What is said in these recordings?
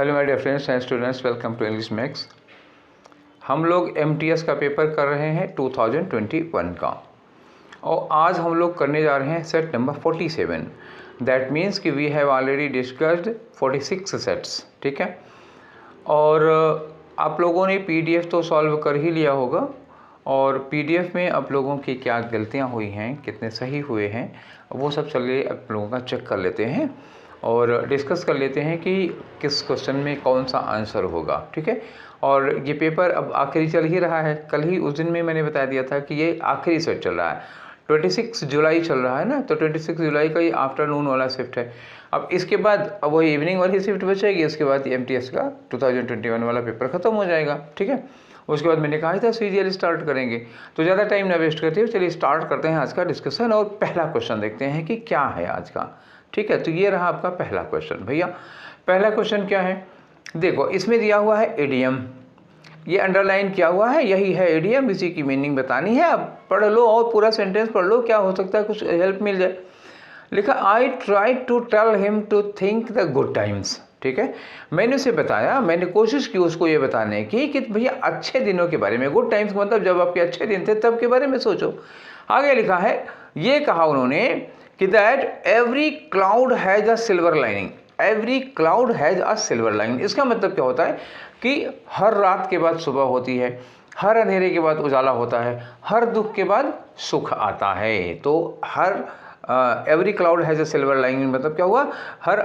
Hello my dear friends and students, welcome to English Max. हम लोग MTS का paper कर रहे हैं 2021 का, और आज हम लोग करने जा रहे हैं सेट नंबर 47। दैट मीन्स कि we have already discussed 46 sets, ठीक है। और आप लोगों ने पीडीएफ तो सॉल्व कर ही लिया होगा, और पीडीएफ में आप लोगों की क्या गलतियां हुई हैं, कितने सही हुए हैं, वो सब चलिए आप लोगों का चेक कर लेते हैं और डिस्कस कर लेते हैं कि किस क्वेश्चन में कौन सा आंसर होगा, ठीक है। और ये पेपर अब आखिरी चल ही रहा है। कल ही उस दिन में मैंने बता दिया था कि ये आखिरी सेट चल रहा है, 26 जुलाई चल रहा है ना, तो 26 जुलाई का ये आफ्टरनून वाला शिफ्ट है। अब इसके बाद अब वही इवनिंग वाली शिफ्ट बचेगी, इसके बाद एमटीएस का 2021 वाला पेपर ख़त्म हो जाएगा, ठीक है। उसके बाद मैंने कहा था सीजीएल स्टार्ट करेंगे, तो ज़्यादा टाइम ना वेस्ट करते हुए चलिए स्टार्ट करते हैं आज का डिस्कशन। और पहला क्वेश्चन देखते हैं कि क्या है आज का, ठीक है। तो ये रहा आपका पहला क्वेश्चन। भैया पहला क्वेश्चन क्या है, देखो इसमें दिया हुआ है एडीएम, ये अंडरलाइन किया हुआ है, यही है एडीएम, इसी की मीनिंग बतानी है। अब पढ़ लो और पूरा सेंटेंस पढ़ लो, क्या हो सकता है कुछ हेल्प मिल जाए। लिखा I try to tell him to think the good times, ठीक है। मैंने उसे बताया, मैंने कोशिश की उसको ये बताने की कि भैया अच्छे दिनों के बारे में, गुड टाइम्स मतलब जब आपके अच्छे दिन थे तब के बारे में सोचो। आगे लिखा है, ये कहा उन्होंने कि that every cloud has a silver lining, every cloud has a silver lining. इसका मतलब क्या होता है कि हर रात के बाद सुबह होती है, हर अंधेरे के बाद उजाला होता है, हर दुख के बाद सुख आता है। तो हर every cloud has a silver lining मतलब क्या हुआ, हर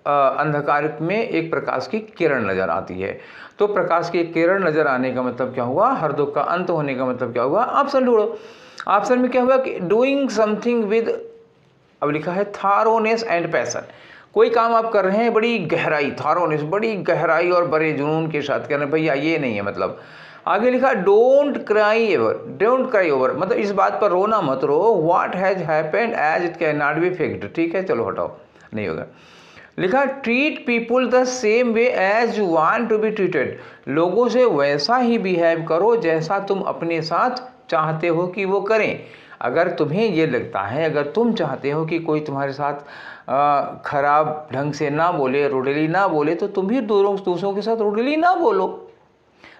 अंधकार में एक प्रकाश की किरण नजर आती है। तो प्रकाश की किरण नजर आने का मतलब क्या हुआ, हर दुख का अंत होने का मतलब क्या हुआ। ऑप्शन ढूंढो, ऑप्शन में क्या हुआ कि डूइंग समथिंग विद, अब लिखा है थारोनेस एंड पैशन, कोई काम आप कर रहे हैं बड़ी गहराई, थारोनेस बड़ी गहराई और बड़े जुनून के साथ कर रहे हैं, भैया ये नहीं है मतलब। आगे लिखा don't cry ever, don't cry over मतलब इस बात पर रोना मत रो, what has happened as it can not be fixed, ठीक है चलो हटाओ नहीं होगा। लिखा treat people the same way as you want to be treated, लोगों से वैसा ही बिहेव करो जैसा तुम अपने साथ चाहते हो कि वो करें। अगर तुम्हें ये लगता है, अगर तुम चाहते हो कि कोई तुम्हारे साथ खराब ढंग से ना बोले, रुडली ना बोले, तो तुम भी दूसरों के साथ रुडली ना बोलो।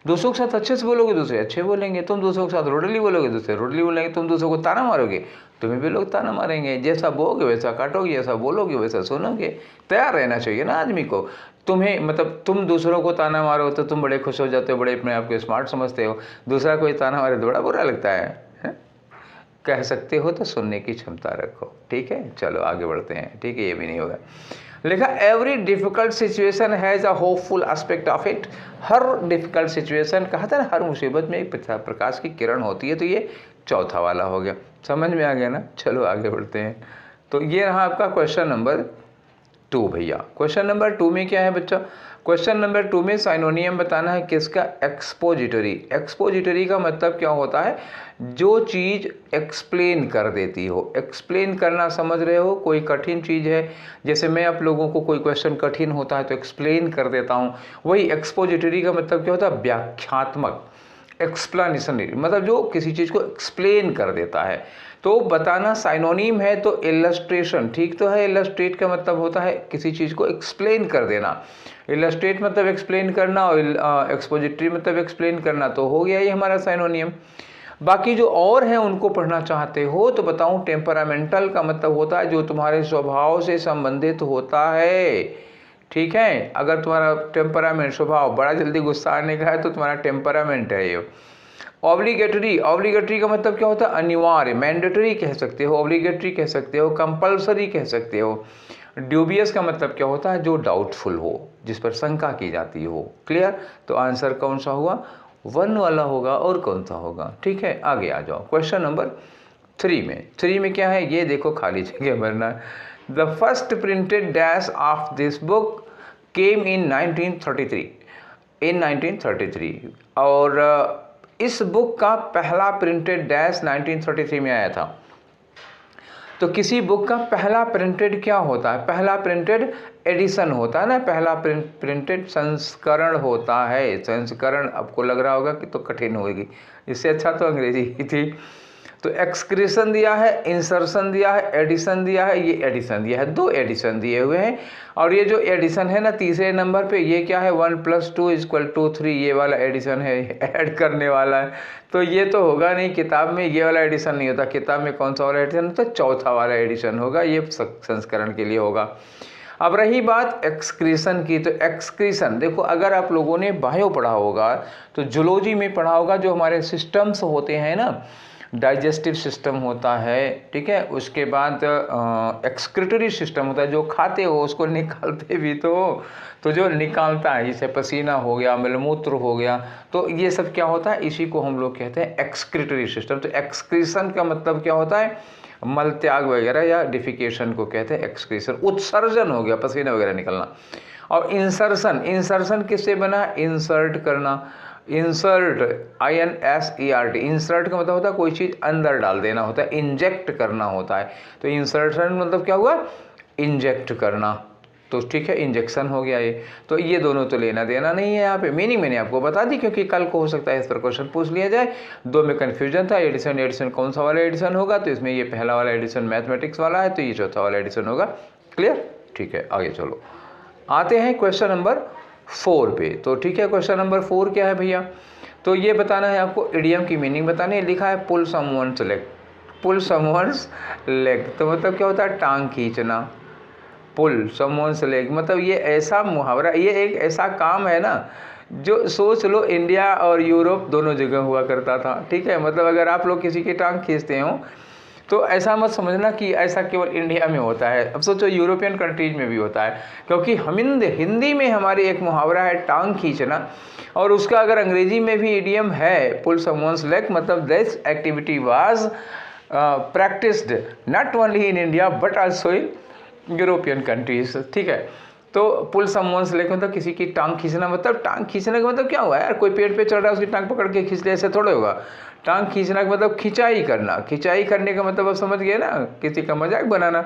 दूसरों के साथ अच्छे से बोलोगे, दूसरे अच्छे बोलेंगे। तुम दूसरों के साथ रुडली बोलोगे, दूसरे रुडली बोलेंगे। तुम दूसरों को ताना मारोगे, तुम्हें भी लोग ताना मारेंगे। जैसा बोगे वैसा काटोगे, जैसा बोलोगे वैसा सुनोगे। तैयार रहना चाहिए ना आदमी को। तुम्हें मतलब तुम दूसरों को ताना मारो तो तुम बड़े खुश हो जाते हो, बड़े अपने आप को स्मार्ट समझते हो। दूसरा कोई ताना मारे तो बड़ा बुरा लगता है। कह सकते हो तो सुनने की क्षमता रखो, ठीक है। चलो आगे बढ़ते हैं, ठीक है, ये भी नहीं होगा। लिखा every difficult situation has a hopeful aspect of it, her difficult situation, कहा था ना हर मुसीबत में एक प्रकाश की किरण होती है। तो ये चौथा वाला हो गया, समझ में आ गया ना। चलो आगे बढ़ते हैं। तो ये रहा आपका क्वेश्चन नंबर 2। भैया क्वेश्चन नंबर 2 में क्या है बच्चा, क्वेश्चन नंबर 2 में साइनोनियम बताना है किसका, एक्सपोजिटरी। एक्सपोजिटरी का मतलब क्या होता है, जो चीज़ एक्सप्लेन कर देती हो। एक्सप्लेन करना समझ रहे हो, कोई कठिन चीज़ है, जैसे मैं आप लोगों को कोई क्वेश्चन कठिन होता है तो एक्सप्लेन कर देता हूँ, वही एक्सपोजिटरी का मतलब क्या होता है, व्याख्यात्मक, एक्सप्लेनेशनरी, मतलब जो किसी चीज़ को एक्सप्लेन कर देता है। तो बताना साइनोनिम है तो इलस्ट्रेशन, ठीक तो है। इलस्ट्रेट का मतलब होता है किसी चीज़ को एक्सप्लेन कर देना। इलस्ट्रेट मतलब एक्सप्लेन करना, और एक्सपोजिटरी मतलब एक्सप्लेन करना, तो हो गया ये हमारा साइनोनियम। बाकी जो और हैं उनको पढ़ना चाहते हो तो बताऊं, टेम्परामेंटल का मतलब होता है जो तुम्हारे स्वभाव से संबंधित होता है, ठीक है। अगर तुम्हारा टेम्परामेंट, स्वभाव बड़ा जल्दी गुस्सा आने का है तो तुम्हारा टेम्परामेंट है ये। ऑब्लिगेटरी, ऑब्लिगेटरी का मतलब क्या होता है, अनिवार्य, मैंडेटरी कह सकते हो, ऑब्लिगेटरी कह सकते हो, कंपल्सरी कह सकते हो। ड्यूबियस का मतलब क्या होता है, जो डाउटफुल हो, जिस पर शंका की जाती हो। क्लियर, तो आंसर कौन सा हुआ, 1 वाला होगा। और कौन सा होगा, ठीक है। आगे आ जाओ क्वेश्चन नंबर 3 में। 3 में क्या है, ये देखो खाली जगह भरना। The first printed dash of this book came in 1933, in 1933। और इस बुक का पहला प्रिंटेड डैश 1933 में आया था। तो किसी बुक का पहला प्रिंटेड क्या होता है, पहला प्रिंटेड एडिशन होता है ना, पहला प्रिंटेड संस्करण होता है। संस्करण आपको लग रहा होगा कि तो कठिन होगी, इससे अच्छा तो अंग्रेजी ही थी। तो एक्सक्रीशन दिया है, इंसर्शन दिया है, एडिशन दिया है, ये एडिशन दिया है, 2 एडिशन दिए हुए हैं। और ये जो एडिशन है ना तीसरे नंबर पे, ये क्या है 1 + 2 = 3, ये वाला एडिशन है, ऐड करने वाला है। तो ये तो होगा नहीं, किताब में ये वाला एडिशन नहीं होता। किताब में कौन सा वाला एडिशन होता है? चौथा वाला एडिशन होगा, ये संस्करण के लिए होगा। अब रही बात एक्सक्रीशन की, तो एक्सक्रीशन देखो, अगर आप लोगों ने बायो पढ़ा होगा तो जूलॉजी में पढ़ा होगा, जो हमारे सिस्टम्स होते हैं ना, डाइजेस्टिव सिस्टम होता है, ठीक है, उसके बाद एक्सक्रीटरी सिस्टम होता है, जो खाते हो उसको निकालते भी तो जो निकालता है, जैसे पसीना हो गया, मलमूत्र हो गया, तो ये सब क्या होता है, इसी को हम लोग कहते हैं एक्सक्रीटरी सिस्टम। तो एक्सक्रीशन का मतलब क्या होता है? मल त्याग वगैरह या डिफिकेशन को कहते हैं एक्सक्रीशन। उत्सर्जन हो गया, पसीना वगैरह निकलना। और इंसर्शन, इंसर्शन किससे बना? इंसर्ट करना, इंसर्ट INSERT, इंसर्ट का मतलब होता है कोई चीज़ अंदर डाल देना होता है, इंजेक्ट करना होता है। तो इंसर्शन मतलब क्या हुआ? इंजेक्ट करना। तो ठीक है, इंजेक्शन हो गया ये। तो ये दोनों तो लेना देना नहीं है यहाँ पे, मीनिंग मैंने आपको बता दी, क्योंकि कल को हो सकता है इस पर क्वेश्चन पूछ लिया जाए। 2 में कन्फ्यूजन था, एडिशन एडिशन कौन सा वाला एडिशन होगा, तो इसमें ये पहला वाला एडिशन मैथमेटिक्स वाला है, तो ये चौथा वाला एडिशन होगा। क्लियर? ठीक है, आगे चलो, आते हैं क्वेश्चन नंबर 4 पे। तो ठीक है, क्वेश्चन नंबर 4 क्या है भैया? तो ये बताना है आपको, इडियम की मीनिंग बतानी है। लिखा है पुल समवन्स लेग, पुल समवन्स लेग, तो मतलब क्या होता है? टांग खींचना। पुल समवन्स लेग मतलब ये ऐसा मुहावरा, ये एक ऐसा काम है ना, जो सोच लो इंडिया और यूरोप दोनों जगह हुआ करता था, ठीक है। मतलब अगर आप लोग किसी की टांग खींचते हो तो ऐसा मत समझना कि ऐसा केवल इंडिया में होता है। अब सोचो यूरोपियन कंट्रीज में भी होता है, क्योंकि हम हिंदी में हमारी एक मुहावरा है टांग खींचना, और उसका अगर अंग्रेजी में भी इडियम है पुल समवन्स लेग, मतलब this activity was practised not only in India but also in European countries, ठीक है। तो पुल समवन्स लेग मतलब किसी की टांग खींचना, मतलब टांग खींचने का मतलब क्या हुआ यार? कोई पेड़ पे चढ़ रहा है, उसकी टांग पकड़ के खींच ले, ऐसे थोड़े होगा। टांग खींचना का मतलब खिंचाई करना, खिंचाई करने का मतलब आप समझ गए ना, किसी का मजाक बनाना।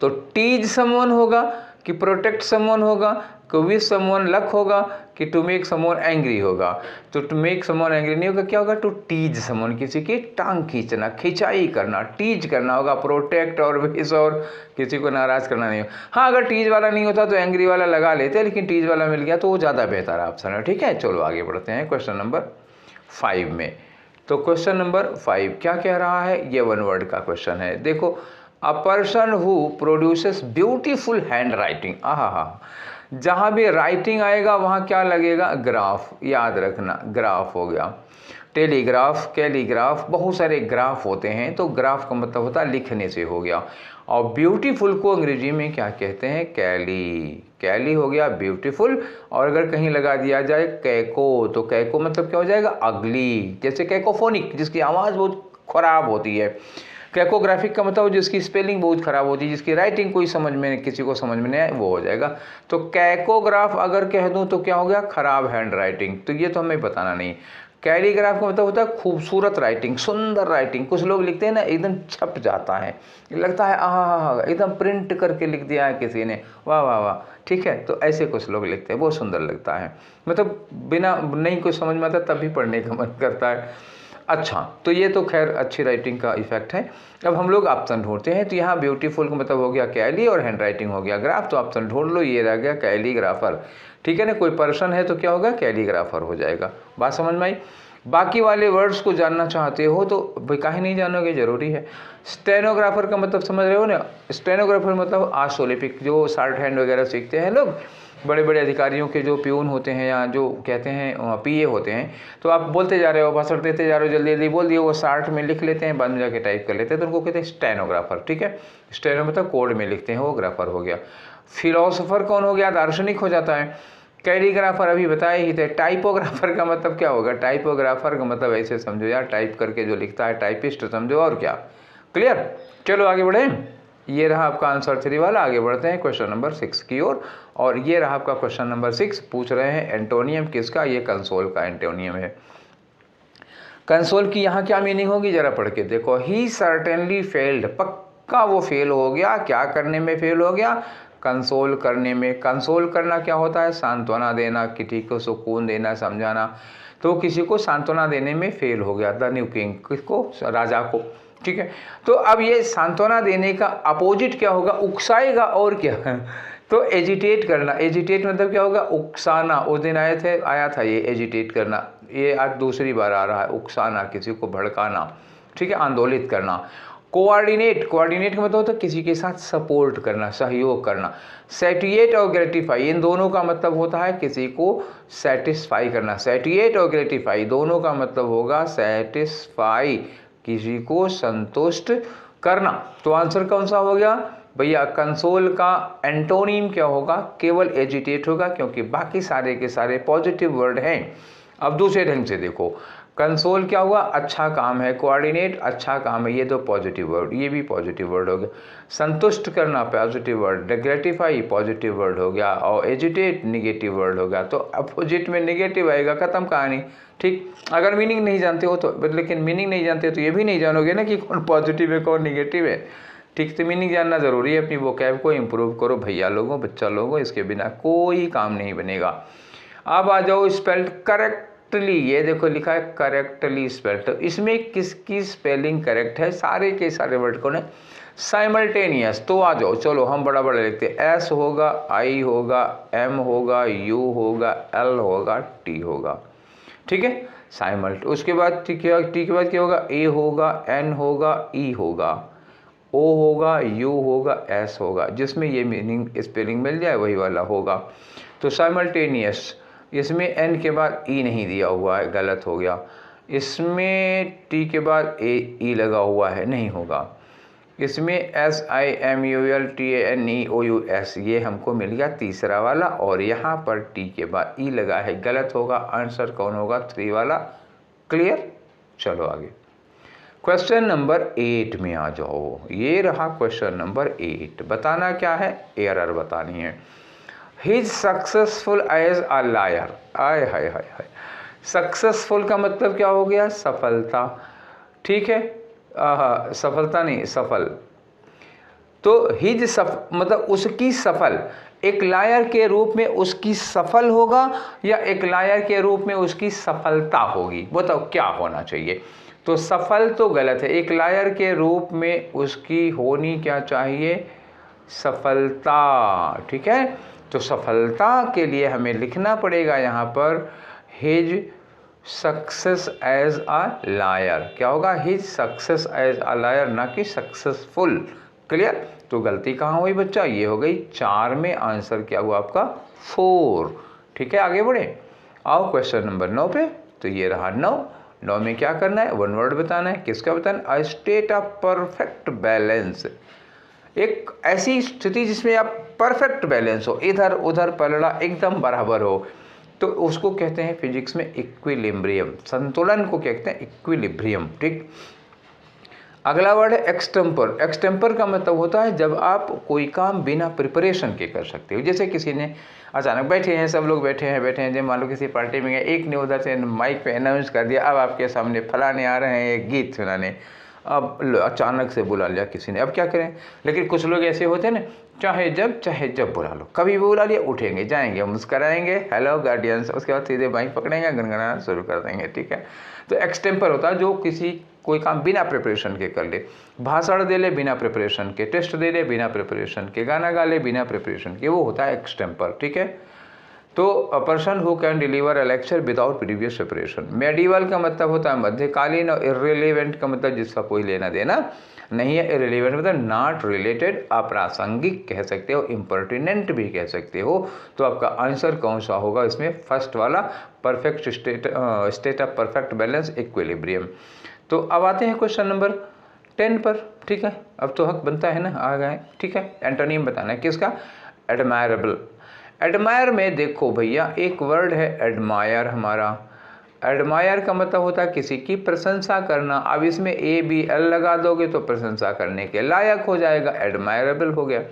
तो टीज समवन होगा कि प्रोटेक्ट समवन होगा, कि विश समवन लक होगा, कि टू मेक समवन एंग्री होगा। तो टू मेक समवन एंग्री नहीं होगा, क्या होगा? टू टीज समवन, किसी की टांग खींचना, खिंचाई करना, टीज करना होगा। प्रोटेक्ट और विश और किसी को नाराज करना नहीं हो। हाँ, अगर टीज वाला नहीं होता तो एंग्री वाला लगा लेते, लेकिन टीज वाला मिल गया तो वो ज़्यादा बेहतर ऑप्शन है, ठीक है। चलो आगे बढ़ते हैं क्वेश्चन नंबर 5 में। तो क्वेश्चन नंबर 5 क्या कह रहा है? ये 1 वर्ड का क्वेश्चन है। देखो, a person who produces beautiful hand writing, आहा, जहाँ भी राइटिंग आएगा वहाँ क्या लगेगा? ग्राफ, याद रखना, ग्राफ हो गया। टेलीग्राफ, कैलीग्राफ, बहुत सारे ग्राफ होते हैं, तो ग्राफ का मतलब होता है लिखने से हो गया। और ब्यूटीफुल को अंग्रेजी में क्या कहते हैं? कैली, कैली हो गया ब्यूटीफुल। और अगर कहीं लगा दिया जाए कैको, तो कैको मतलब क्या हो जाएगा? अगली, जैसे कैकोफोनिक, जिसकी आवाज़ बहुत खराब होती है। कैकोग्राफिक का मतलब जिसकी स्पेलिंग बहुत खराब होती है, जिसकी राइटिंग कोई समझ में, किसी को समझ में नहीं आए, वो हो जाएगा। तो कैकोग्राफ अगर कह दूं तो क्या हो गया? खराब हैंड राइटिंग, तो ये तो हमें बताना नहीं। कैलीग्राफ का मतलब होता है खूबसूरत राइटिंग, सुंदर राइटिंग। कुछ लोग लिखते हैं ना, एकदम छप जाता है, लगता है आहा, एकदम प्रिंट करके लिख दिया है किसी ने, वाह वाह वाह, ठीक है। तो ऐसे कुछ लोग लिखते हैं, बहुत सुंदर लगता है, मतलब बिना नहीं कुछ समझ में आता तब भी पढ़ने का मन करता है। अच्छा, तो ये तो खैर अच्छी राइटिंग का इफेक्ट है। अब हम लोग ऑप्शन ढूंढते हैं, तो यहाँ ब्यूटीफुल का मतलब हो गया कैली और हैंड राइटिंग हो गया ग्राफ, तो ऑप्शन ढूंढ लो, ये रह गया कैलीग्राफर, ठीक है ना। कोई पर्सन है तो क्या होगा? कैलीग्राफर हो जाएगा। बात समझ में आई? बाकी वाले वर्ड्स को जानना चाहते हो तो भाई काहे नहीं जानोगे, जरूरी है। स्टेनोग्राफर का मतलब समझ रहे हो ना? स्टेनोग्राफर मतलब आशोलिपिक, जो शॉर्ट हैंड वगैरह सीखते हैं लोग, बड़े बड़े अधिकारियों के जो प्यून होते हैं या जो कहते हैं पीए होते हैं, तो आप बोलते जा रहे हो, भाषण देते जा रहे हो, जल्दी जल्दी बोल दिए, वो शार्ट में लिख लेते हैं, बाद में जाके टाइप कर लेते हैं, तो उनको कहते हैं स्टेनोग्राफर, ठीक है। स्टेनो मतलब कोड में लिखते हैं, वो ग्राफर हो गया। फिलोसोफर कौन हो गया? दार्शनिक हो जाता है। कैलीग्राफर अभी बताए ही थे। टाइपोग्राफर का मतलब क्या होगा? टाइपोग्राफर का मतलब ऐसे समझो यार, टाइप करके जो लिखता है, टाइपिस्ट समझो, और क्या। क्लियर? चलो आगे बढ़े। ये रहा आपका आंसर 3 वाला। आगे बढ़ते हैं क्वेश्चन नंबर 6 की ओर, और ये रहा आपका क्वेश्चन नंबर 6। पूछ रहे हैं एंटोनियम किसका? ये कंसोल का एंटोनियम है। कंसोल की यहाँ क्या मीनिंग होगी, जरा पढ़ के देखो। ही सर्टेनली फेल्ड, पक्का वो फेल हो गया। क्या करने में फेल हो गया? कंसोल करने में। कंसोल करना क्या होता है? सांत्वना देना, किसी को सुकून देना, समझाना। तो वो किसी को सांत्वना देने में फेल हो गया, द न्यू किंग, किसको, राजा को, ठीक है। तो अब ये सांत्वना देने का अपोजिट क्या होगा, उकसाएगा, और क्या तो एजिटेट करना, एजिटेट मतलब क्या होगा, उकसाना। उस दिन आया था ये एजिटेट करना, ये आज दूसरी बार आ रहा है, उकसाना, किसी को भड़काना, ठीक है, आंदोलित करना। कोऑर्डिनेट, कोऑर्डिनेट का मतलब होता है किसी के साथ सपोर्ट करना, सहयोग करना। सैटिएट और ग्रेटिफाई, इन दोनों का मतलब होता है किसी को सेटिस्फाई करना। सैटिएट और ग्रेटिफाई दोनों का मतलब होगा सेटिस्फाई, किसी को संतुष्ट करना। तो आंसर कौन सा हो गया भैया, कंसोल का एंटोनिम क्या होगा, केवल एजिटेट होगा, क्योंकि बाकी सारे के सारे पॉजिटिव वर्ड हैं। अब दूसरे ढंग से देखो, कंसोल क्या हुआ, अच्छा काम है, कोऑर्डिनेट अच्छा काम है, ये दो पॉजिटिव वर्ड, ये भी पॉजिटिव वर्ड हो गया। संतुष्ट करना positive word, gratify positive word हो गया, और एजिटेट निगेटिव वर्ड हो गया। तो अपोजिट में निगेटिव आएगा, खत्म कहानी, ठीक। अगर मीनिंग नहीं जानते हो तो, लेकिन मीनिंग नहीं जानते तो ये भी नहीं जानोगे ना कि कौन पॉजिटिव है कौन निगेटिव है, ठीक। तो मीनिंग जानना ज़रूरी है, अपनी वोकैब को इम्प्रूव करो भैया लोगों, बच्चा लोगों, इसके बिना कोई काम नहीं बनेगा। अब आ जाओ स्पेल्ड करेक्टली, ये देखो लिखा है करेक्टली स्पेल्ड, तो इसमें किसकी स्पेलिंग करेक्ट है, सारे के सारे वर्ड को ने साइमल्टेनियस। तो आ जाओ, चलो हम बड़ा बड़ा लिखते हैं, एस होगा, आई होगा, एम होगा, यू होगा, एल होगा, टी होगा, ठीक है, साइमल्ट। उसके बाद टी के बाद क्या होगा, ए होगा, एन होगा, ई होगा, ओ होगा, यू होगा, एस होगा, जिसमें ये मीनिंग स्पेलिंग मिल जाए वही वाला होगा। तो साइमल्टेनियस, इसमें एन के बाद ई नहीं दिया हुआ है, गलत हो गया। इसमें टी के बाद ई लगा हुआ है, नहीं होगा। इसमें S I M U L T A N E O U S, ये हमको मिल गया तीसरा वाला, और यहाँ पर टी के बाद ई लगा है, गलत होगा। आंसर कौन होगा, 3 वाला। क्लियर, चलो आगे क्वेश्चन नंबर 8 में आ जाओ। ये रहा क्वेश्चन नंबर 8। बताना क्या है, एरर बतानी है। He is successful as a liar, आय हाय हाय हाय, सक्सेसफुल का मतलब क्या हो गया, सफलता, ठीक है, सफलता नहीं, सफल। तो हिज मतलब उसकी सफल, एक लायर के रूप में उसकी सफल होगा, या एक लायर के रूप में उसकी सफलता होगी, बताओ क्या होना चाहिए। तो सफल तो गलत है, एक लायर के रूप में उसकी होनी क्या चाहिए, सफलता, ठीक है। तो सफलता के लिए हमें लिखना पड़ेगा यहाँ पर his success as a liar, क्या होगा, his success as a liar, ना कि सक्सेसफुल। क्लियर, तो गलती कहाँ हुई बच्चा, ये हो गई 4 में, आंसर क्या हुआ आपका 4, ठीक है। आगे बढ़े, आओ क्वेश्चन नंबर 9 पे। तो ये रहा 9 में क्या करना है, वन वर्ड बताना है, किसका बताना, a state of perfect balance, एक ऐसी स्थिति जिसमें आप परफेक्ट बैलेंस हो, इधर उधर पलड़ा एकदम बराबर हो, तो उसको कहते हैं फिजिक्स में इक्विलिब्रियम, संतुलन को कहते हैं इक्विलिब्रियम, ठीक। अगला वर्ड है एक्सटेम्पर। एक्सटेम्पर का मतलब होता है जब आप कोई काम बिना प्रिपरेशन के कर सकते हो। जैसे किसी ने अचानक बैठे हैं, सब लोग बैठे हैं, जब मान लो किसी पार्टी में गए, एक ने उधर से माइक पे अनाउंस कर दिया, अब आपके सामने फलाने आ रहे हैं एक गीत सुनाने, अब अचानक से बुला लिया किसी ने, अब क्या करें। लेकिन कुछ लोग ऐसे होते हैं ना, चाहे जब बुला लो, कभी भी बुला लिया, उठेंगे, जाएंगे, मुस्कराएंगे, हेलो गार्डियंस, उसके बाद सीधे माइक पकड़ेंगे, गुनगुनाना शुरू कर देंगे, ठीक है। तो एक्सटेम्पर होता है जो कोई काम बिना प्रिपरेशन के कर ले, भाषण दे ले बिना प्रिपरेशन के, टेस्ट दे ले बिना प्रिपरेशन के, गाना गा ले बिना प्रिपरेशन के, वो होता है एक्सटेम्पर, ठीक है। तो a person who can deliver a lecture without previous preparation. Medieval का मतलब होता है मध्यकालीन, और इर्रिलेवेंट का मतलब जिसका कोई लेना देना नहीं है। इर्रिलेवेंट मतलब नॉट रिलेटेड, अप्रासंगिक कह सकते हो, इम्पर्टिनेंट भी कह सकते हो। तो आपका आंसर कौन सा होगा इसमें, फर्स्ट वाला, perfect state of perfect balance equilibrium. तो अब आते हैं क्वेश्चन नंबर 10 पर, ठीक है। अब तो हक बनता है ना, आ गए, ठीक है। एंटोनिम बताना है किसका, एडमायरेबल। एडमायर में देखो भैया एक वर्ड है एडमायर हमारा। एडमायर का मतलब होता है किसी की प्रशंसा करना। अब इसमें ABL लगा दोगे तो प्रशंसा करने के लायक हो जाएगा, एडमायरेबल हो गया।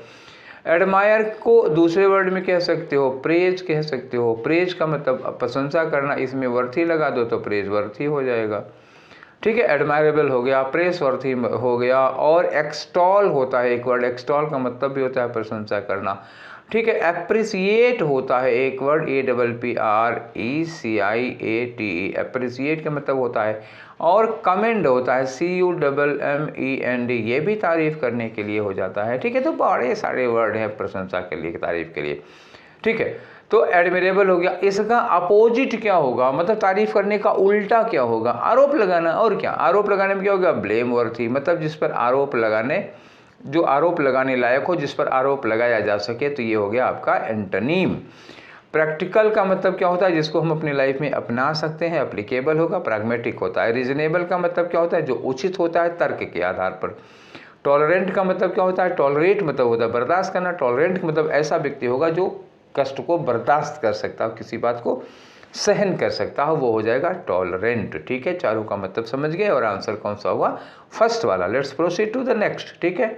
एडमायर को दूसरे वर्ड में कह सकते हो, प्रेज कह सकते हो। प्रेज का मतलब प्रशंसा करना, इसमें वर्थी लगा दो तो प्रेज वर्थी हो जाएगा, ठीक है। एडमायरेबल हो गया, प्रेस वर्थी हो गया। और एक्सटॉल होता है एक वर्ड, एक्सटॉल का मतलब भी होता है प्रशंसा करना। ठीक है। एप्रिसिएट होता है एक वर्ड, APPRECIATE, एप्रिसिएट का मतलब होता है। और कमेंड होता है CUMMEND, ये भी तारीफ करने के लिए हो जाता है। ठीक है, तो बड़े सारे वर्ड हैं प्रशंसा के लिए, तारीफ के लिए। ठीक है, तो एडमिरेबल हो गया। इसका अपोजिट क्या होगा, मतलब तारीफ करने का उल्टा क्या होगा, आरोप लगाना। और क्या आरोप लगाने में क्या होगा, ब्लेम वर्थी, मतलब जिस पर आरोप लगाने, जो आरोप लगाने लायक हो, जिस पर आरोप लगाया जा सके, तो ये हो गया आपका एंटोनीम। प्रैक्टिकल का मतलब क्या होता है, जिसको हम अपनी लाइफ में अपना सकते हैं, एप्लीकेबल होगा। प्रैग्मेटिक होता है। रीजनेबल का मतलब क्या होता है, जो उचित होता है तर्क के आधार पर। टॉलरेंट का मतलब क्या होता है, टॉलरेट मतलब होता है बर्दाश्त करना। टॉलरेंट मतलब ऐसा व्यक्ति होगा जो कष्ट को बर्दाश्त कर सकता हो, किसी बात को सहन कर सकता हो, वो हो जाएगा टॉलरेंट। ठीक है, चारों का मतलब समझ गए। और आंसर कौन सा होगा, फर्स्ट वाला। Let's proceed to the next. ठीक है,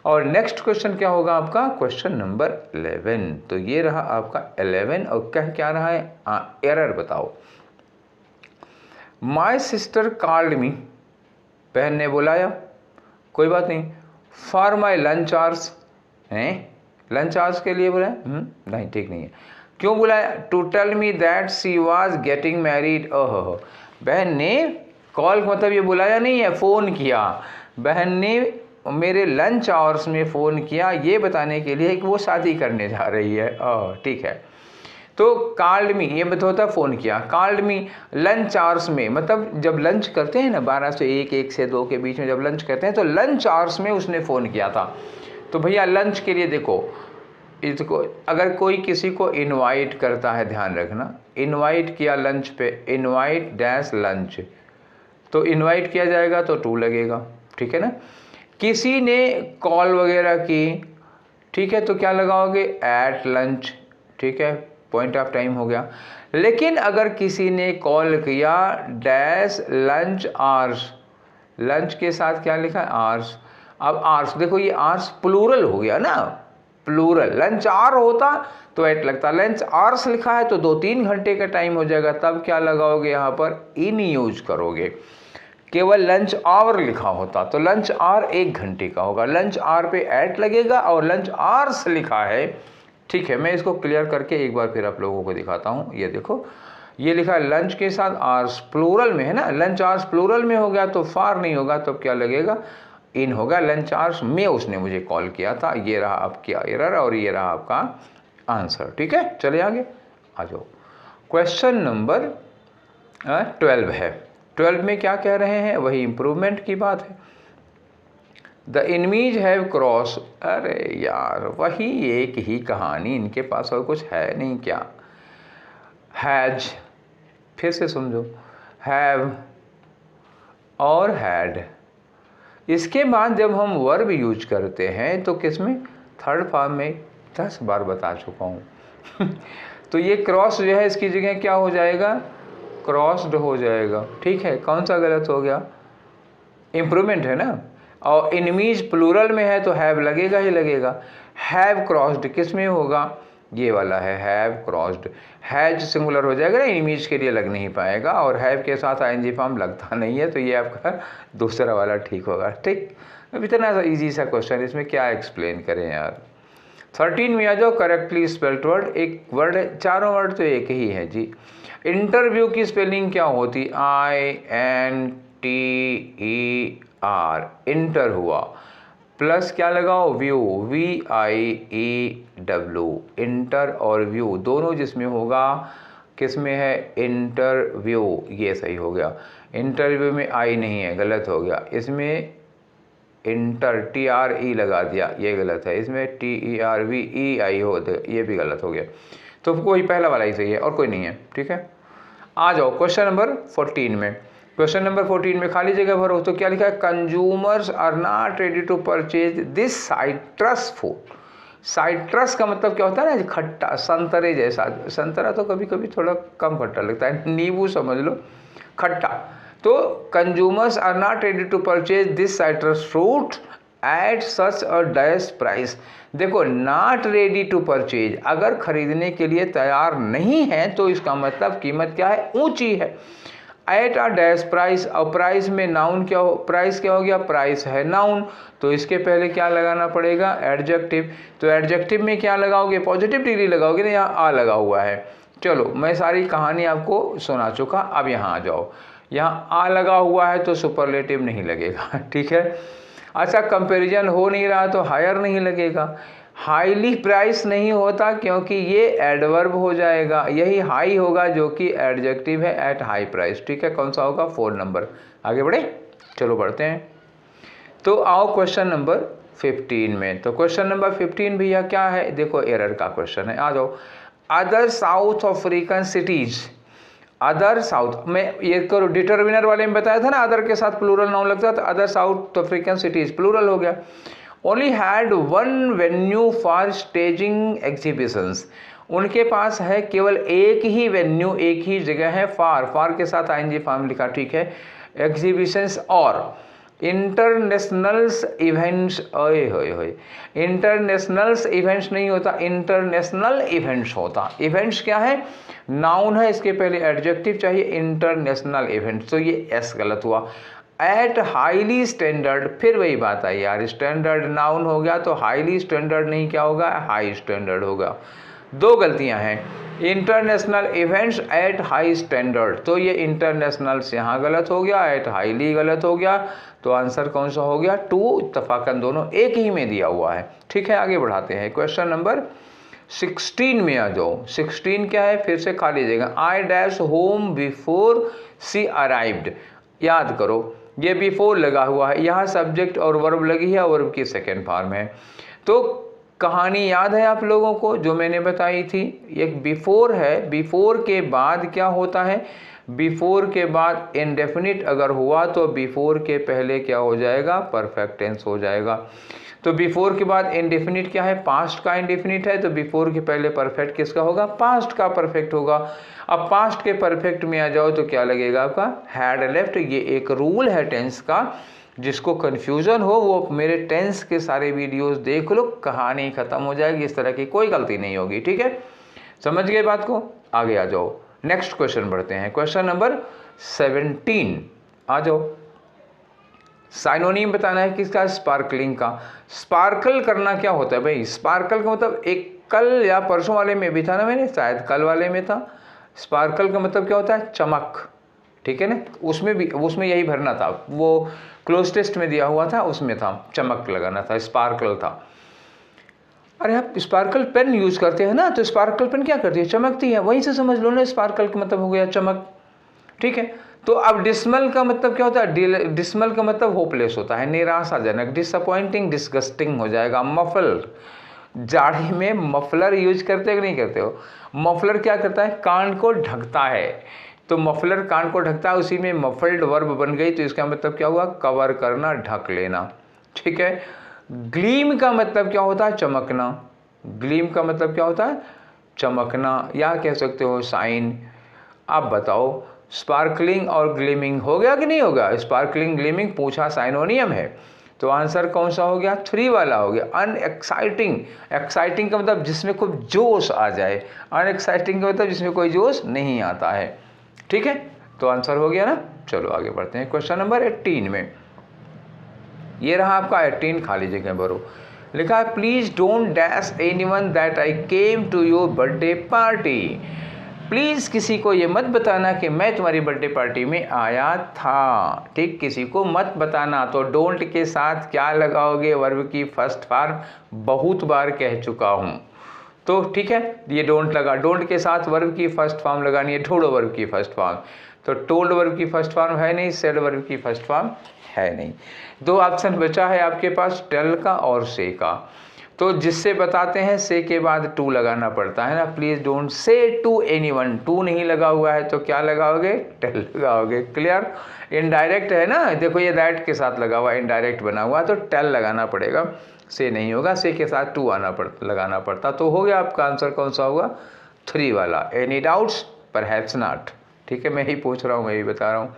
और नेक्स्ट क्वेश्चन क्या होगा आपका, क्वेश्चन नंबर 11। तो ये रहा आपका 11 और क्या रहा है, एरर बताओ। माई सिस्टर कॉल्ड मी, बहन ने बुलाया, कोई बात नहीं। फॉर माई लंच आवर्स, हैं लंच आवर्स के लिए बुलाया, नहीं ठीक नहीं है। क्यों बुलाया, to tell me that she was getting married. ओहो, बहन ने कॉल मतलब ये बुलाया नहीं है, फ़ोन किया। बहन ने मेरे लंच आवर्स में फ़ोन किया ये बताने के लिए कि वो शादी करने जा रही है। ओह ठीक है, तो कॉल्ड मी ये मतलब होता है फ़ोन किया। कॉल्ड मी लंच आवर्स में, मतलब जब लंच करते हैं ना 12 से 1, 1 से 2 के बीच में जब लंच करते हैं, तो लंच आवर्स में उसने फ़ोन किया था। तो भैया लंच के लिए देखो, इसको अगर कोई किसी को इनवाइट करता है, ध्यान रखना, इनवाइट किया लंच पे, इनवाइट डैश लंच, तो इनवाइट किया जाएगा तो टू लगेगा। ठीक है ना। किसी ने कॉल वगैरह की, ठीक है, तो क्या लगाओगे, एट लंच। ठीक है, पॉइंट ऑफ टाइम हो गया। लेकिन अगर किसी ने कॉल किया डैश लंच आवर्स, लंच के साथ क्या लिखा है, आवर्स। अब आवर्स देखो, ये आवर्स प्लूरल हो गया ना, प्लूरल। लंच आवर होता तो एट लगता, लंच आवर्स लिखा है तो 2-3 घंटे का टाइम हो जाएगा, तब क्या लगाओगे, यहाँ पर इन यूज करोगे। केवल लंच आवर लिखा होता तो लंच आवर 1 घंटे का होगा, लंच आवर पे एट लगेगा, और लंच आवर्स लिखा है। ठीक है, मैं इसको क्लियर करके एक बार फिर आप लोगों को दिखाता हूँ। ये देखो, ये लिखा है लंच के साथ आवर्स, प्लूरल में है ना, लंच आवर्स प्लूरल में हो गया तो फार नहीं होगा, तो क्या लगेगा, इन होगा। लंच आवर्स में उसने मुझे कॉल किया था। ये रहा आपकी एरर और ये रहा आपका आंसर। ठीक है, चले आगे आ जाओ। क्वेश्चन नंबर 12 है। 12 में क्या कह रहे हैं, वही इम्प्रूवमेंट की बात है। द इनमीज हैव क्रॉस, अरे यार वही एक ही कहानी, इनके पास और कुछ है नहीं क्या। हैज, फिर से समझो, हैव और हैड, इसके बाद जब हम वर्ब यूज करते हैं तो किसमें, थर्ड फॉर्म में 10 बार बता चुका हूँ। तो ये क्रॉस जो है इसकी जगह क्या हो जाएगा, क्रॉस्ड हो जाएगा। ठीक है, कौन सा गलत हो गया, इम्प्रूवमेंट है ना। और इनमीज प्लूरल में है तो हैव लगेगा ही लगेगा। हैव क्रॉस्ड किस में होगा, ये वाला है, हैव क्रॉस्ड। हैज सिंगुलर हो जाएगा ना, इनमीज के लिए लग नहीं पाएगा, और हैव के साथ आईएनजी फॉर्म लगता नहीं है, तो ये आपका दूसरा वाला ठीक होगा। ठीक, अब इतना ईजी सा क्वेश्चन, इसमें क्या एक्सप्लेन करें यार। 13 में आ जाओ, करेक्टली स्पेल्ड वर्ड, एक वर्ड है, चारों वर्ड तो एक ही है जी। इंटरव्यू की स्पेलिंग क्या होती, INTER, इंटर हुआ, प्लस क्या लगाओ, व्यू, VIEW, इंटर और व्यू दोनों जिसमें होगा, किस में है, इंटरव्यू, ये सही हो गया। इंटरव्यू में आई नहीं है, गलत हो गया। इसमें इंटर TRE लगा दिया, ये गलत है। इसमें TERVEI हो, ये भी गलत हो गया। तो कोई पहला वाला ही सही है और कोई नहीं है। ठीक है, आ जाओ क्वेश्चन नंबर 14 में। क्वेश्चन नंबर 14 में खाली जगह भरो, तो क्या लिखा है, consumers are not ready to purchase this citrus food. Citrus का मतलब क्या होता है ना, खट्टा, संतरे जैसा। संतरा तो कभी कभी थोड़ा कम खट्टा लगता है, नींबू समझ लो, खट्टा। तो consumers are not ready to purchase this citrus fruit at such a dash price. देखो, नॉट रेडी टू परचेज, अगर खरीदने के लिए तैयार नहीं है तो इसका मतलब कीमत क्या है, ऊंची है। एट अ डैश प्राइस, और प्राइस में नाउन क्या हो, प्राइस क्या हो गया, प्राइस है नाउन, तो इसके पहले क्या लगाना पड़ेगा, एडजेक्टिव। तो एडजेक्टिव में क्या लगाओगे, पॉजिटिव डिग्री लगाओगे ना, यहाँ आ लगा हुआ है। चलो मैं सारी कहानी आपको सुना चुका, अब यहाँ आ जाओ। यहाँ आ लगा हुआ है तो सुपरलेटिव नहीं लगेगा, ठीक है। अच्छा, कंपैरिजन हो नहीं रहा तो हायर नहीं लगेगा। हाईली प्राइस नहीं होता क्योंकि ये एडवर्ब हो जाएगा, यही हाई होगा जो कि एडजेक्टिव है, एट हाई प्राइस, ठीक है। कौन सा होगा, 4 नंबर। आगे बढ़े, चलो बढ़ते हैं। तो आओ क्वेश्चन नंबर 15 में। तो क्वेश्चन नंबर 15 भैया क्या है, देखो एरर का क्वेश्चन है, आ जाओ। Other South African cities, other south में ये करो, डिटरमिनर वाले में बताया था ना, अदर के साथ प्लूरल नाउन लगता है, तो other South African cities plural हो गया। Only had one venue for staging exhibitions, उनके पास है केवल एक ही वेन्यू, एक ही जगह है, फार के साथ आईएनजी फॉर्म लिखा, ठीक है, एग्जीबिशंस और इंटरनेशनल्स इवेंट्स, ओए होए होए, इंटरनेशनल्स इवेंट्स नहीं होता, इंटरनेशनल इवेंट्स होता। इवेंट्स क्या है, नाउन है, इसके पहले एडजेक्टिव चाहिए, इंटरनेशनल इवेंट्स, तो ये एस गलत हुआ। एट हाईली स्टैंडर्ड, फिर वही बात आई यार, स्टैंडर्ड नाउन हो गया तो हाईली स्टैंडर्ड नहीं, क्या होगा, हाई स्टैंडर्ड होगा। दो गलतियां हैं, international events at high standard, तो ये इंटरनेशनल से यहाँ गलत हो गया, एट हाईली गलत हो गया, तो आंसर कौन सा हो गया, 2, इत्तफाकन दोनों एक ही में दिया हुआ है, ठीक है। आगे बढ़ाते हैं, क्वेश्चन नंबर 16 में आ जाओ। 16 क्या है, फिर से खा लीजिएगा। I dash home before she arrived, याद करो ये बिफोर लगा हुआ है, यहाँ सब्जेक्ट और वर्ब लगी है, वर्ब की सेकेंड फॉर्म है। तो कहानी याद है आप लोगों को जो मैंने बताई थी, एक बिफोर है, बिफोर के बाद क्या होता है, बिफोर के बाद इंडेफिनिट अगर हुआ तो बिफोर के पहले क्या हो जाएगा, परफेक्ट टेंस हो जाएगा। तो बिफोर के बाद इंडेफिनिट क्या है, पास्ट का इंडेफिनिट है, तो बिफोर के पहले परफेक्ट किसका होगा, पास्ट का परफेक्ट होगा। अब पास्ट के परफेक्ट में आ जाओ तो क्या लगेगा आपका, हैड लेफ्ट। ये एक रूल है टेंस का, जिसको कन्फ्यूजन हो वो मेरे टेंस के सारे वीडियोस देख लो, कहानी खत्म हो जाएगी, इस तरह की कोई गलती नहीं होगी, ठीक है। समझ गए बात को, आगे आ जाओ, नेक्स्ट क्वेश्चन बढ़ते हैं। क्वेश्चन नंबर 17 आ जाओ। साइनोनिम बताना है किसका, स्पार्कलिंग का। स्पार्कल करना क्या होता है भाई, स्पार्कल का मतलब एक कल या परसों वाले में भी था ना, मैंने शायद कल वाले में था। स्पार्कल का मतलब क्या होता है, चमक, ठीक है ना, उसमें भी, उसमें यही भरना था, वो क्लोज टेस्ट में दिया हुआ था, उसमें था चमक लगाना था, स्पार्कल था। अरे आप स्पार्कल पेन यूज करते हैं ना, तो स्पार्कल पेन क्या करती है, चमकती है, वहीं से समझ लो ना, स्पार्कल का मतलब हो गया चमक, ठीक है। तो अब डिसमल का मतलब क्या होता है, डिसमल का मतलब होपलेस होता है, निराशाजनक, डिसअपॉइंटिंग, डिस्गस्टिंग हो जाएगा। मफल, जाड़े में मफलर यूज करते हो कि नहीं करते हो, मफलर क्या करता है, कान को ढकता है, तो मफलर कान को ढकता है, उसी में मफल्ड वर्ब बन गई, तो इसका मतलब क्या हुआ, कवर करना, ढक लेना, ठीक है। ग्लीम का मतलब क्या होता है, चमकना, ग्लीम का मतलब क्या होता है, चमकना, या कह सकते हो साइन। आप बताओ स्पार्कलिंग और ग्लीमिंग हो गया कि नहीं होगा, स्पार्कलिंग ग्लीमिंग पूछा, साइनोनियम है, तो आंसर कौन सा हो गया, 3 वाला हो गया। अनएक्साइटिंग, एक्साइटिंग का मतलब जिसमें खूब जोश आ जाए, अनएक्साइटिंग का मतलब जिसमें कोई जोश नहीं आता है, ठीक है, तो आंसर हो गया ना। चलो आगे बढ़ते हैं, क्वेश्चन नंबर 18 में, ये रहा आपका 18, खाली जगह भरो। लिखा है please don't dash anyone that I came to your birthday party, please किसी को ये मत बताना कि मैं तुम्हारी बर्थडे पार्टी में आया था, ठीक, किसी को मत बताना। तो डोंट के साथ क्या लगाओगे, वर्ब की फर्स्ट फॉर्म, बहुत बार कह चुका हूँ, तो ठीक है, ये डोंट लगा, डोंट के साथ वर्ब की फर्स्ट फॉर्म लगानी है, टोल्ड वर्ब की फर्स्ट फॉर्म, तो टोल्ड वर्ब की फर्स्ट फॉर्म है नहीं, सेड वर्ब की फर्स्ट फॉर्म है नहीं। 2 ऑप्शन बचा है आपके पास, टेल का और से का, तो जिससे बताते हैं से के बाद टू लगाना पड़ता है ना, please don't say to anyone, to नहीं लगा हुआ है तो क्या लगाओगे, टेल लगाओगे, क्लियर। इनडायरेक्ट है ना, देखो ये दैट के साथ लगा हुआ, इनडायरेक्ट बना हुआ, तो टेल लगाना पड़ेगा, से नहीं होगा, से के साथ टू लगाना पड़ता, तो हो गया आपका आंसर कौन सा होगा, 3 वाला। एनी डाउट्स, परहैप्स नॉट, ठीक है, मैं ही पूछ रहा हूँ, मैं ही बता रहा हूँ।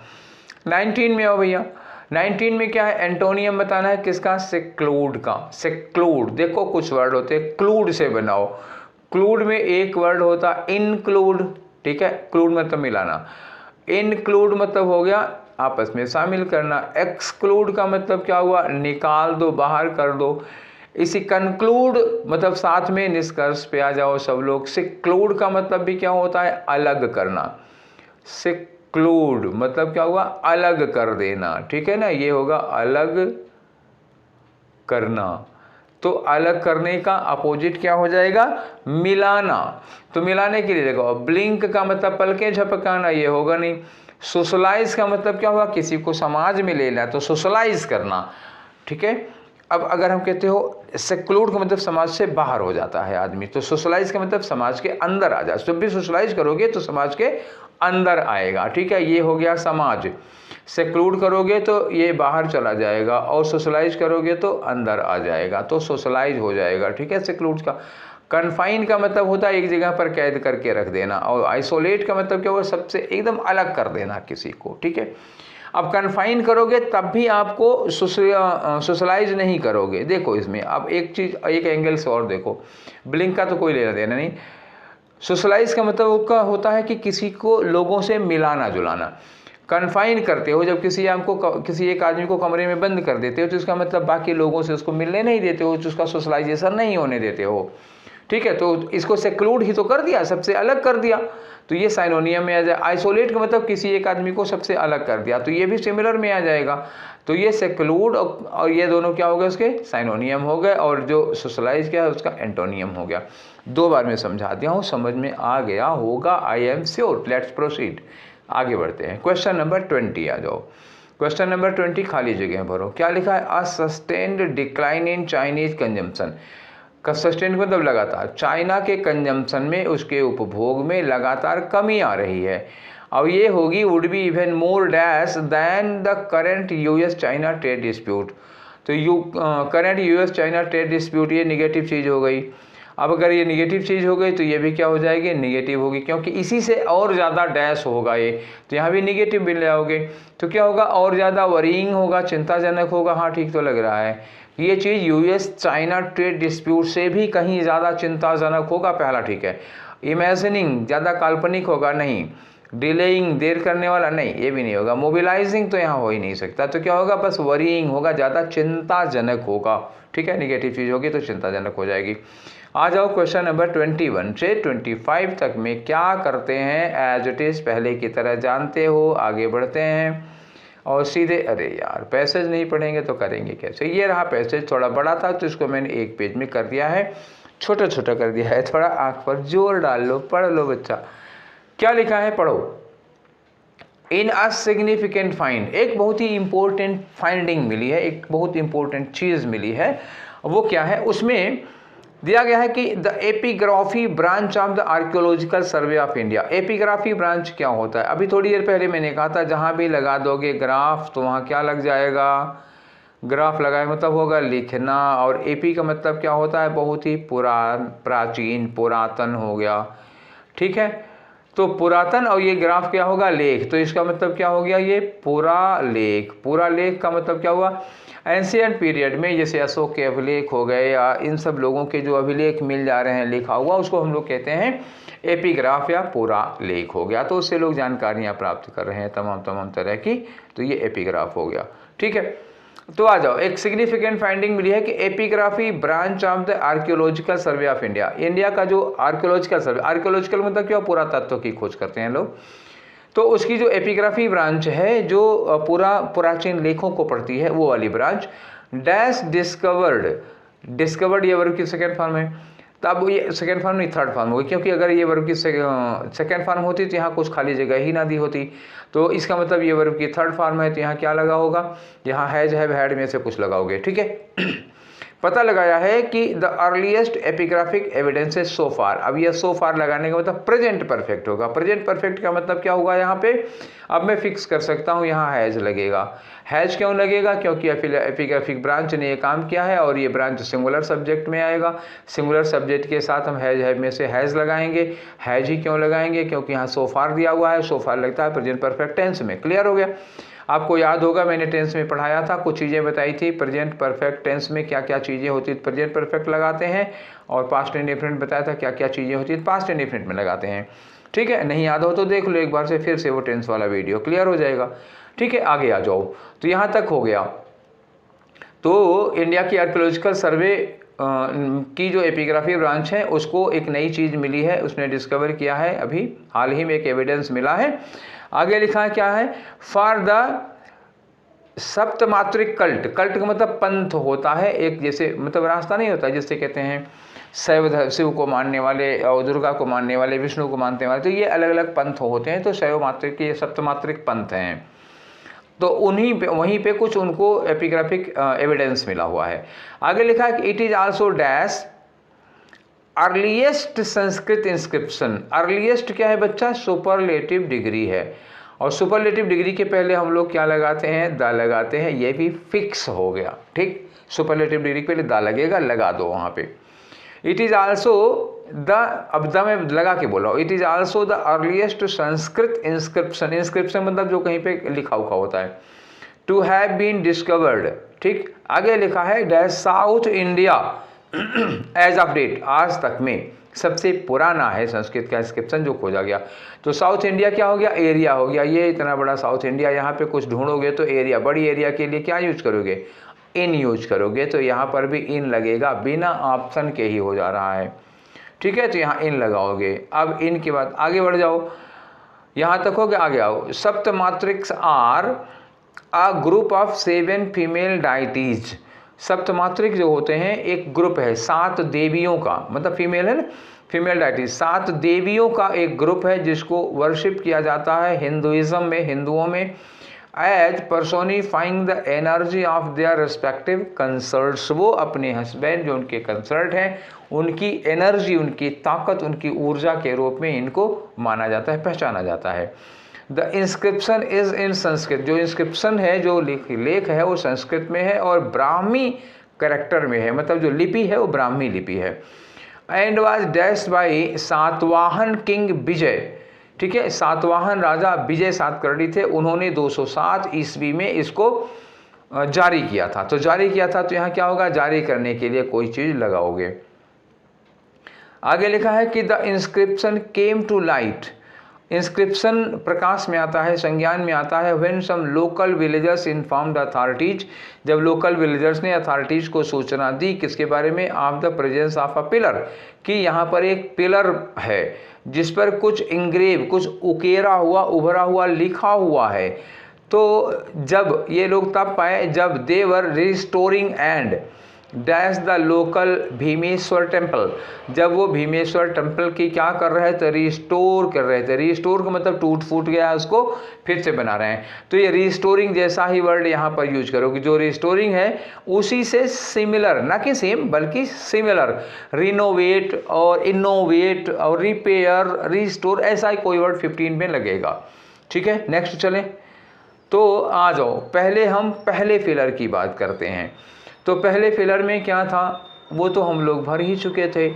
19 में आओ भैया, 19 में क्या है, एंटोनियम बताना है किसका, सेक्लूड का। सेक्लूड, देखो कुछ वर्ड होते हैं क्लूड से बनाओ, क्लूड में एक वर्ड होता इंक्लूड, ठीक है, क्लूड मतलब मिलाना, इंक्लूड मतलब हो गया आपस में शामिल करना, एक्सक्लूड का मतलब क्या हुआ, निकाल दो, बाहर कर दो। इसी कंक्लूड मतलब साथ में निष्कर्ष पे आ जाओ सब लोग। सिक्लूड का मतलब भी क्या होता है, अलग करना। सिक्लूड मतलब क्या हुआ, अलग कर देना, ठीक है ना, ये होगा अलग करना। तो अलग करने का अपोजिट क्या हो जाएगा, मिलाना। तो मिलाने के लिए देखो, ब्लिंक का मतलब पलकें झपकाना, ये होगा नहीं। सोशलाइज का मतलब क्या हुआ, किसी को समाज में ले लेना, तो सोशलाइज करना, ठीक है। अब अगर हम कहते हो सेक्लूड का मतलब समाज से बाहर हो जाता है आदमी, तो सोशलाइज का मतलब समाज के अंदर आ जाए। जब भी सोशलाइज करोगे तो समाज के अंदर आएगा, ठीक है, ये हो गया समाज। सेक्लूड करोगे तो ये बाहर चला जाएगा, और सोशलाइज करोगे तो अंदर आ जाएगा, तो सोशलाइज हो जाएगा, ठीक है। सेक्लूड का कन्फाइन का मतलब होता है एक जगह पर कैद करके रख देना, और आइसोलेट का मतलब क्या हुआ, सबसे एकदम अलग कर देना किसी को, ठीक है। अब कन्फाइन करोगे तब भी आपको सोशलाइज नहीं करोगे। देखो इसमें अब एक चीज़, एक एंगल से और देखो, ब्लिंक का तो कोई लेना देना नहीं। सोशलाइज का मतलब उसका होता है कि किसी को लोगों से मिलाना जुलाना। कन्फाइन करते हो जब किसी एक आदमी को कमरे में बंद कर देते हो, तो इसका मतलब बाकी लोगों से उसको मिलने नहीं देते हो, तो उसका सोशलाइजेशन नहीं होने देते हो, ठीक है। तो इसको सेक्लूड ही तो कर दिया, सबसे अलग कर दिया, तो ये साइनोनियम में आ जाए। आइसोलेट का मतलब किसी एक आदमी को सबसे अलग कर दिया, तो ये भी सिमिलर में आ जाएगा। तो ये सेक्लूड और ये दोनों क्या हो गए, उसके साइनोनियम हो गए, और जो सोशलाइज क्या है उसका एंटोनियम हो गया। 2 बार में समझा दिया हूँ, समझ में आ गया होगा, I am sure. Let's proceed, आगे बढ़ते हैं। क्वेश्चन नंबर 20 आ जाओ। क्वेश्चन नंबर 20 खाली जगह भरो। क्या लिखा है, a sustained decline in Chinese consumption. Sustained मतलब लगातार, चाइना के कंजम्पशन में, उसके उपभोग में लगातार कमी आ रही है। अब ये होगी would be even more dash than the current US China trade dispute. तो current US China trade dispute ये निगेटिव चीज़ हो गई। अब अगर ये निगेटिव चीज़ हो गई तो ये भी क्या हो जाएगी, निगेटिव होगी, क्योंकि इसी से और ज़्यादा डैश होगा ये, तो यहाँ भी निगेटिव मिल जाओगे। तो क्या होगा, और ज़्यादा वरीइंग होगा, चिंताजनक होगा। हाँ ठीक तो लग रहा है, ये चीज़ यूएस चाइना ट्रेड डिस्प्यूट से भी कहीं ज़्यादा चिंताजनक होगा, पहला ठीक है। इमेजिनिंग ज़्यादा काल्पनिक होगा, नहीं। डिलेइंग देर करने वाला, नहीं, ये भी नहीं होगा। मोबिलाइजिंग तो यहाँ हो ही नहीं सकता, तो क्या होगा, बस वरीइंग होगा, ज़्यादा चिंताजनक होगा, ठीक है। निगेटिव चीज़ होगी तो चिंताजनक हो जाएगी। आ जाओ क्वेश्चन नंबर 21 से 25 तक में क्या करते हैं, एज इट इज़ पहले की तरह जानते हो। आगे बढ़ते हैं और सीधे, अरे यार पैसेज नहीं पढ़ेंगे तो करेंगे कैसे। ये रहा पैसेज, थोड़ा बड़ा था तो इसको मैंने एक पेज में कर दिया है, छोटा छोटा कर दिया है, थोड़ा आंख पर जोर डाल लो, पढ़ लो बच्चा। क्या लिखा है, पढ़ो। इन अ सिग्निफिकेंट फाइंड, एक बहुत ही इंपॉर्टेंट फाइंडिंग मिली है, एक बहुत इंपॉर्टेंट चीज़ मिली है। वो क्या है, उसमें दिया गया है कि the epigraphy branch of the archaeological survey of India. Epigraphy branch क्या होता है, अभी थोड़ी देर पहले मैंने कहा था, जहाँ भी लगा दोगे ग्राफ तो वहाँ क्या लग जाएगा, ग्राफ लगाए मतलब होगा लिखना। और एपी का मतलब क्या होता है, बहुत ही प्राचीन, पुरातन हो गया, ठीक है। तो पुरातन, और ये ग्राफ क्या होगा, लेख, तो इसका मतलब क्या हो गया, ये पूरा लेख। पूरा लेख का मतलब क्या हुआ, एंशियंट पीरियड में जैसे अशोक के अभिलेख हो गए, या इन सब लोगों के जो अभिलेख मिल जा रहे हैं लिखा हुआ, उसको हम लोग कहते हैं एपिग्राफ या पूरा लेख हो गया। तो उससे लोग जानकारियाँ प्राप्त कर रहे हैं तमाम तरह की, तो ये एपिग्राफ हो गया, ठीक है। तो आ जाओ, एक सिग्निफिकेंट फाइंडिंग मिली है कि epigraphy branch of the archaeological survey of India, India का जो आर्कियोलॉजिकल सर्वे, आर्कियोलॉजिकल मतलब क्या, पुरातत्व की खोज करते हैं लोग, तो उसकी जो एपिग्राफी ब्रांच है, जो पूरा प्राचीन लेखों को पढ़ती है, वो वाली ब्रांच, डैश डिस्कवर्ड ये वर्ब की सेकेंड फॉर्म है। तो अब ये सेकेंड फॉर्म नहीं, थर्ड फॉर्म होगी, क्योंकि अगर ये वर्ब की सेकेंड फॉर्म होती तो यहाँ कुछ खाली जगह ही ना दी होती। तो इसका मतलब ये वर्ब की थर्ड फॉर्म है, तो यहाँ क्या लगा होगा, यहाँ हैज हैव हैड में से कुछ लगाओगे, ठीक है। पता लगाया है कि द अर्लीस्ट एपिग्राफिक एविडेंसेस सो फार। अब ये सो फार लगाने का मतलब प्रेजेंट परफेक्ट होगा। प्रेजेंट परफेक्ट का मतलब क्या होगा, यहाँ पे अब मैं फिक्स कर सकता हूँ, यहाँ हैज लगेगा। हैज क्यों लगेगा, क्योंकि एपिग्राफिक ब्रांच ने ये काम किया है, और ये ब्रांच सिंगुलर सब्जेक्ट में आएगा। सिंगुलर सब्जेक्ट के साथ हम हैज में से हैज लगाएंगे। हैज ही क्यों लगाएंगे, क्योंकि यहाँ सो फार दिया हुआ है, सो फार लगता है प्रेजेंट परफेक्ट टेंस में। क्लियर हो गया। आपको याद होगा मैंने टेंस में पढ़ाया था, कुछ चीज़ें बताई थी। प्रेजेंट परफेक्ट टेंस में क्या क्या चीज़ें होती है, प्रेजेंट परफेक्ट लगाते हैं, और पास्ट इंडेफिनिट बताया था क्या क्या चीज़ें होती है पास्ट इंडेफिनिट में लगाते हैं। ठीक है, नहीं याद हो तो देख लो एक बार से, फिर से वो टेंस वाला वीडियो क्लियर हो जाएगा। ठीक है, आगे आ जाओ। तो यहाँ तक हो गया। तो इंडिया की आर्कियोलॉजिकल सर्वे की जो एपिग्राफी ब्रांच है उसको एक नई चीज़ मिली है, उसने डिस्कवर किया है, अभी हाल ही में एक एविडेंस मिला है। आगे लिखा है क्या है, फॉर द सप्तमात्रिक कल्ट, कल्ट का मतलब पंथ होता है एक, जैसे मतलब रास्ता नहीं होता, जिससे कहते हैं शिव को मानने वाले और दुर्गा को मानने वाले, विष्णु को मानने वाले, तो ये अलग अलग पंथ होते हैं। तो शैव मात्रिक ये सप्तमात्रिक पंथ हैं, तो वहीं पे कुछ उनको एपिग्राफिक एविडेंस मिला हुआ है। आगे लिखा है कि it is also dash earliest Sanskrit inscription. Earliest क्या है बच्चा, सुपरलेटिव डिग्री है, और सुपरलेटिव डिग्री के पहले हम लोग क्या लगाते हैं, द लगाते हैं, ये भी फिक्स हो गया। ठीक, सुपरलेटिव डिग्री के पहले द लगेगा, लगा दो वहाँ पे। इट इज आल्सो द, अब द में लगा के बोला, it is also the earliest Sanskrit inscription, inscription मतलब जो कहीं पे लिखा हुआ होता है, टू हैव बीन डिस्कवर्ड। ठीक, आगे लिखा है dash South India as of date, आज तक में सबसे पुराना है संस्कृत का इंस्क्रिप्शन जो खोजा गया। तो साउथ इंडिया क्या हो गया, एरिया हो गया, ये इतना बड़ा साउथ इंडिया, यहाँ पे कुछ ढूंढोगे तो एरिया, बड़ी एरिया के लिए क्या यूज करोगे, इन यूज करोगे, तो यहाँ पर भी इन लगेगा, बिना ऑप्शन के ही हो जा रहा है। ठीक है, तो यहाँ इन लगाओगे। अब इन के बाद आगे बढ़ जाओ, यहाँ तक हो गया, आगे आओ। Saptamatrikas are a group of 7 female deities. Saptamatrika जो होते हैं एक ग्रुप है 7 देवियों का, मतलब फीमेल है ना, फीमेल डाइटीज, 7 देवियों का एक ग्रुप है जिसको वर्शिप किया जाता है हिंदुइज्म में, हिंदुओं में, as personifying the energy of their respective consorts. वो अपने हस्बैंड जो उनके कंसर्ट हैं उनकी एनर्जी, उनकी ताकत, उनकी ऊर्जा के रूप में इनको माना जाता है, पहचाना जाता है। The inscription is in Sanskrit, जो इंस्क्रिप्शन है, जो लेख है वो संस्कृत में है और ब्राह्मी कैरेक्टर में है, मतलब जो लिपि है वो ब्राह्मी लिपि है। And was dash by Satavahana king Vijaya. ठीक है, सातवाहन राजा विजय सातकर्णी थे, उन्होंने 207 ईस्वी में इसको जारी किया था। तो जारी किया था, तो यहाँ क्या होगा, जारी करने के लिए कोई चीज लगाओगे। आगे लिखा है कि the inscription came to light, inscription प्रकाश में आता है, संज्ञान में आता है, when some local villagers inform the authorities, जब लोकल विलेजर्स ने अथॉरिटीज को सूचना दी किसके बारे में, of the presence of a pillar, कि यहाँ पर एक पिलर है जिस पर कुछ इंग्रेव, कुछ उकेरा हुआ, उभरा हुआ, लिखा हुआ है। तो जब ये लोग तब पाए जब they were restoring and dash the local Bhimeshwara temple, जब वो भीमेश्वर टेम्पल की क्या कर रहे थे, रिस्टोर कर रहे थे। रिस्टोर का मतलब टूट फूट गया उसको फिर से बना रहे हैं, तो ये रिस्टोरिंग जैसा ही वर्ड यहाँ पर यूज करोगे। जो रिस्टोरिंग है उसी से सिमिलर, ना कि सेम बल्कि सिमिलर, रिनोवेट और इनोवेट और रिपेयर, रिस्टोर, ऐसा ही कोई वर्ड 15 में लगेगा। ठीक है, नेक्स्ट चलें। तो आ जाओ, पहले हम पहले फिलर की बात करते हैं। तो पहले फिलर में क्या था वो तो हम लोग भर ही चुके थे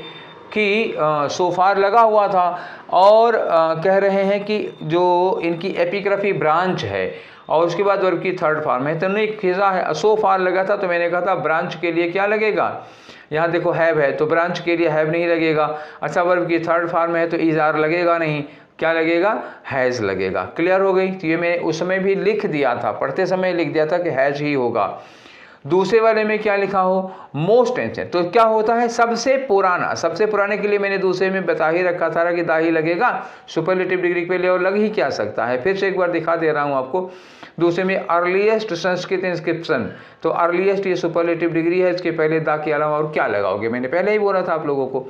कि सोफार लगा हुआ था, और कह रहे हैं कि जो इनकी एपिग्राफी ब्रांच है और उसके बाद वर्ब की थर्ड फॉर्म है, तो नहीं खिजा है, सोफार लगा था, तो मैंने कहा था ब्रांच के लिए क्या लगेगा, यहाँ देखो हैव है तो ब्रांच के लिए हैव नहीं लगेगा। अच्छा, वर्ब की थर्ड फॉर्म है तो इज़ार लगेगा नहीं, क्या लगेगा, हैज़ लगेगा। क्लियर हो गई। तो ये मैंने उस समय भी लिख दिया था, पढ़ते समय लिख दिया था कि हैज़ ही होगा। दूसरे वाले में क्या लिखा हो, मोस्ट एंशिएंट, तो क्या होता है, सबसे पुराना। सबसे पुराने के लिए मैंने दूसरे में बता ही रखा था कि दा ही लगेगा, सुपरलेटिव डिग्री पे ले और लग ही क्या सकता है। फिर से एक बार दिखा दे रहा हूँ आपको। दूसरे में अर्लीस्ट संस्कृत इंस्क्रिप्शन, तो अर्लीस्ट ये सुपरलेटिव डिग्री है, इसके पहले दा के अलावा और क्या लगाओगे, मैंने पहले ही बोला था आप लोगों को।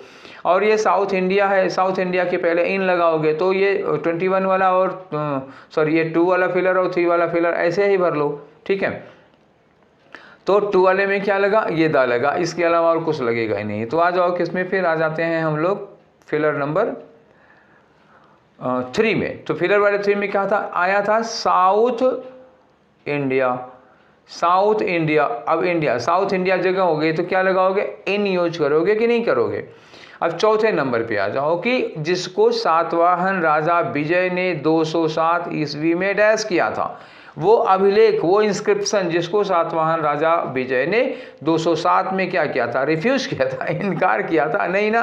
और ये साउथ इंडिया है, साउथ इंडिया के पहले इन लगाओगे तो ये 21 वाला और सॉरी ये 2 वाला फिलर और 3 वाला फिलर ऐसे ही भर लो। ठीक है, तो 2 वाले में क्या लगा, ये दा लगा, इसके अलावा और कुछ लगेगा ही नहीं। तो आ जाओ किसमें, फिर आ जाते हैं हम लोग फिलर नंबर 3 में। तो फिलर वाले 3 में क्या था, आया था साउथ इंडिया, साउथ इंडिया। अब इंडिया, साउथ इंडिया जगह हो गई तो क्या लगाओगे, इन यूज करोगे कि नहीं करोगे। अब चौथे नंबर पे आ जाओ कि जिसको सातवाहन राजा विजय ने 207 ईस्वी में डैश किया था, वो अभिलेख, वो इंस्क्रिप्शन जिसको सातवाहन राजा विजय ने 207 में क्या किया था, रिफ्यूज किया था, इनकार किया था, नहीं ना,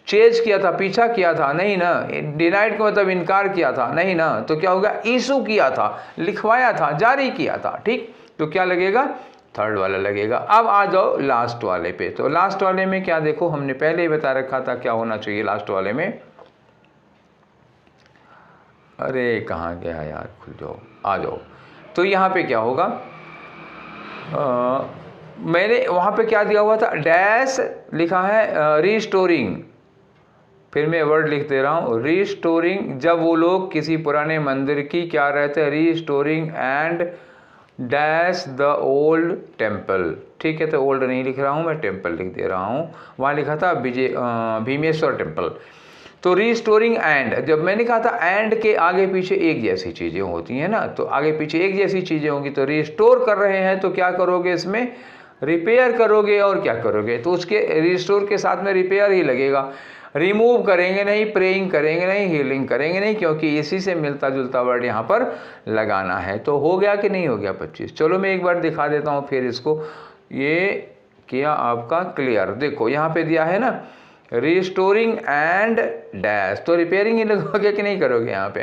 चेज किया था, पीछा किया था, नहीं ना, डिनाइड का मतलब इनकार किया था, नहीं ना, तो क्या होगा, इशू किया था, लिखवाया था, जारी किया था, ठीक, तो क्या लगेगा, थर्ड वाला लगेगा। अब आ जाओ लास्ट वाले पे। तो लास्ट वाले में क्या, देखो हमने पहले ही बता रखा था क्या होना चाहिए लास्ट वाले में। अरे कहाँ गया यार, खुल जाओ, आ जाओ। तो यहाँ पे क्या होगा, मैंने वहाँ पे क्या दिया हुआ था, डैश लिखा है रीस्टोरिंग, फिर मैं वर्ड लिख दे रहा हूँ, रीस्टोरिंग, जब वो लोग किसी पुराने मंदिर की क्या रहते हैं, restoring and dash the old temple, ठीक है, तो ओल्ड नहीं लिख रहा हूँ मैं, टेम्पल लिख दे रहा हूँ, वहाँ लिखा था भीमेश्वर टेम्पल। तो रीस्टोरिंग एंड, जब मैंने कहा था एंड के आगे पीछे एक जैसी चीज़ें होती हैं ना, तो आगे पीछे एक जैसी चीज़ें होंगी, तो रीस्टोर कर रहे हैं तो क्या करोगे, इसमें रिपेयर करोगे, और क्या करोगे, तो उसके रिस्टोर के साथ में रिपेयर ही लगेगा, रिमूव करेंगे नहीं, प्रेइंग करेंगे नहीं, हीलिंग करेंगे नहीं, क्योंकि इसी से मिलता जुलता वर्ड यहाँ पर लगाना है। तो हो गया कि नहीं हो गया 25। चलो मैं एक बार दिखा देता हूँ फिर इसको, ये किया आपका क्लियर, देखो यहाँ पे दिया है ना, रिस्टोरिंग एंड डैश, तो रिपेयरिंग ही लगोगे कि नहीं करोगे, यहाँ पे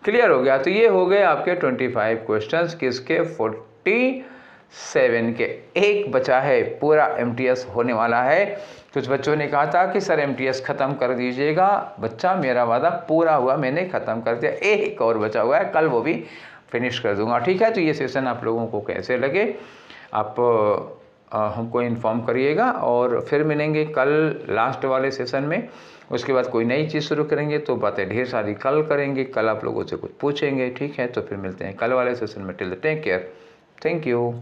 क्लियर हो गया। तो ये हो गए आपके 25 क्वेश्चंस, किसके, 47 के। एक बचा है, पूरा MTS होने वाला है। कुछ बच्चों ने कहा था कि सर MTS ख़त्म कर दीजिएगा, बच्चा मेरा वादा पूरा हुआ, मैंने ख़त्म कर दिया, एक और बचा हुआ है, कल वो भी फिनिश कर दूंगा, ठीक है। तो ये सेशन आप लोगों को कैसे लगे, आप हमको इन्फॉर्म करिएगा, और फिर मिलेंगे कल लास्ट वाले सेशन में। उसके बाद कोई नई चीज़ शुरू करेंगे, तो बातें ढेर सारी कल करेंगे, कल आप लोगों से कुछ पूछेंगे, ठीक है। तो फिर मिलते हैं कल वाले सेशन में। Till take care, thank you.